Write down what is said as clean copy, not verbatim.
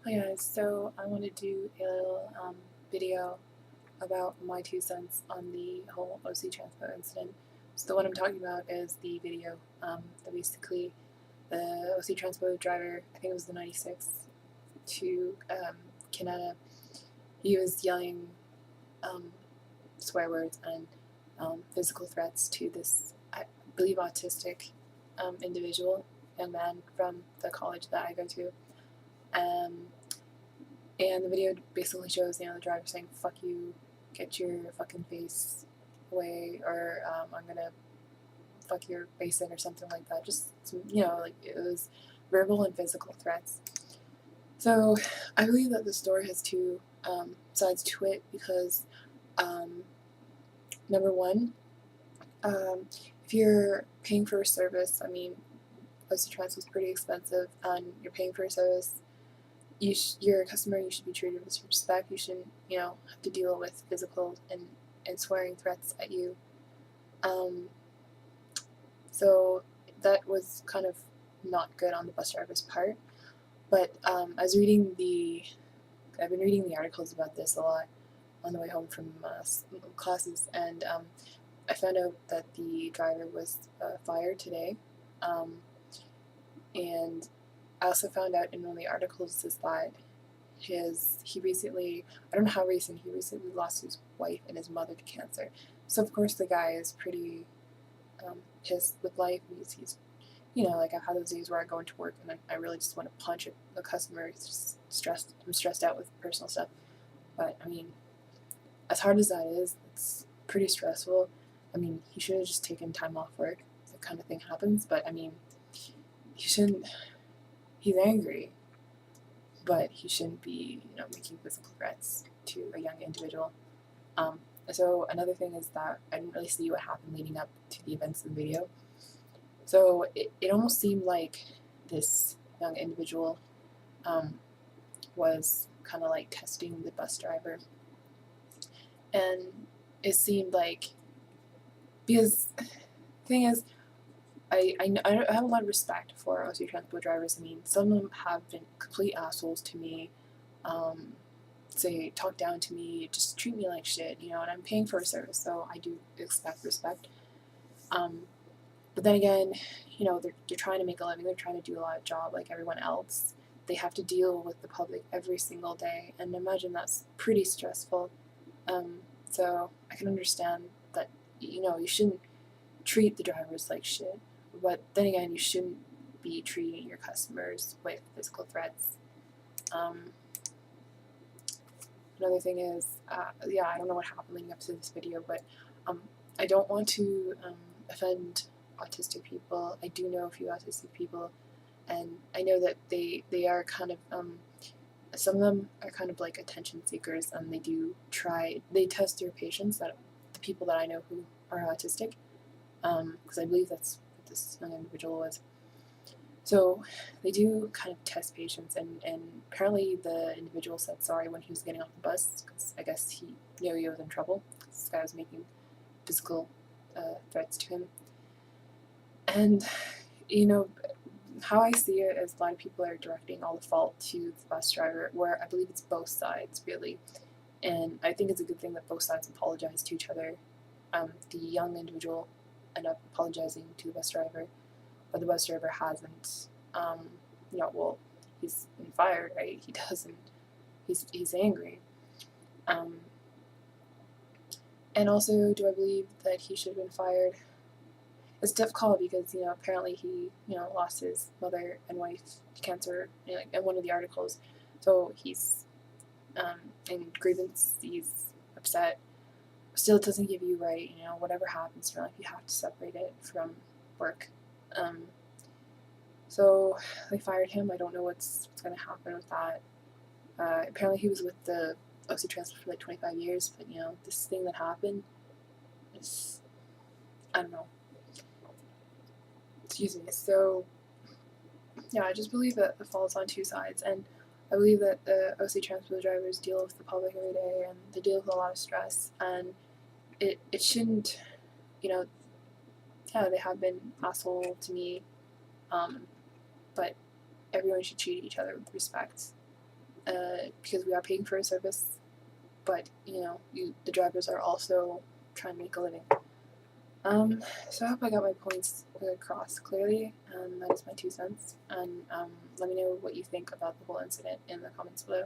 Hi guys, so I want to do a little video about my 2 cents on the whole OC transpo incident. So the one I'm talking about is the video that basically the OC transpo driver, I think it was the 96 to Canada, he was yelling swear words and physical threats to this, I believe, autistic individual, young man from the college that I go to. And the video basically shows, the driver saying, fuck you, get your fucking face away, or I'm gonna fuck your face in, or something like that. Just, like, it was verbal and physical threats. So I believe that the story has two sides to it, because number one, if you're paying for a service, I mean, OC Trans was pretty expensive, and you're paying for a service, you're a customer, you should be treated with respect. You shouldn't, have to deal with physical and swearing threats at you. So that was kind of not good on the bus driver's part. But I've been reading the articles about this a lot on the way home from classes, and I found out that the driver was fired today. And I also found out in one of the articles is that he recently, I don't know how recent, he recently lost his wife and his mother to cancer. So of course the guy is pretty pissed with life. He's like, I've had those days where I go into work and I really just want to punch a customer. He's just stressed. I'm stressed out with personal stuff. But I mean, as hard as that is, it's pretty stressful. I mean, he should have just taken time off work. That kind of thing happens. But I mean, he shouldn't. He's angry, but he shouldn't be, making physical threats to a young individual. So another thing is that I didn't really see what happened leading up to the events in the video. So it almost seemed like this young individual was kind of like testing the bus driver. And it seemed like, because the thing is, I have a lot of respect for OC Transpo drivers. I mean, some of them have been complete assholes to me, say, talk down to me, just treat me like shit, and I'm paying for a service, so I do expect respect. But then again, they're trying to make a living, they're trying to do a lot of job like everyone else. They have to deal with the public every single day, and imagine that's pretty stressful. So I can understand that, you shouldn't treat the drivers like shit, but then again, you shouldn't be treating your customers with physical threats. Another thing is, I don't know what happened leading up to this video, but I don't want to offend autistic people. I do know a few autistic people, and I know that they are kind of, some of them are kind of like attention seekers, and they test their patients, that the people that I know who are autistic, because I believe that's what this young individual was. So they do kind of test patients, and apparently the individual said sorry when he was getting off the bus, because I guess he knew he was in trouble. This guy was making physical threats to him. And, how I see it is, a lot of people are directing all the fault to the bus driver, where I believe it's both sides, really. And I think it's a good thing that both sides apologize to each other. The young individual ended up apologizing to the bus driver, but the bus driver hasn't. Well, he's been fired, right? He doesn't. He's angry. And also, do I believe that he should have been fired? It's a tough call, because apparently he lost his mother and wife to cancer, in one of the articles. So he's in grievance. He's upset. Still, it doesn't give you right. Whatever happens in your life, you have to separate it from work. So they fired him. I don't know what's going to happen with that. Apparently he was with the OC Transpo for like 25 years, but this thing that happened is, I don't know. Excuse me. So yeah, I just believe that the fault's on two sides, and I believe that the OC Transpo drivers deal with the public every day, and they deal with a lot of stress, and it shouldn't, they have been asshole to me, but everyone should treat each other with respect. because we are paying for a service, but the drivers are also trying to make a living. So I hope I got my points across clearly. That is my 2 cents, and let me know what you think about the whole incident in the comments below.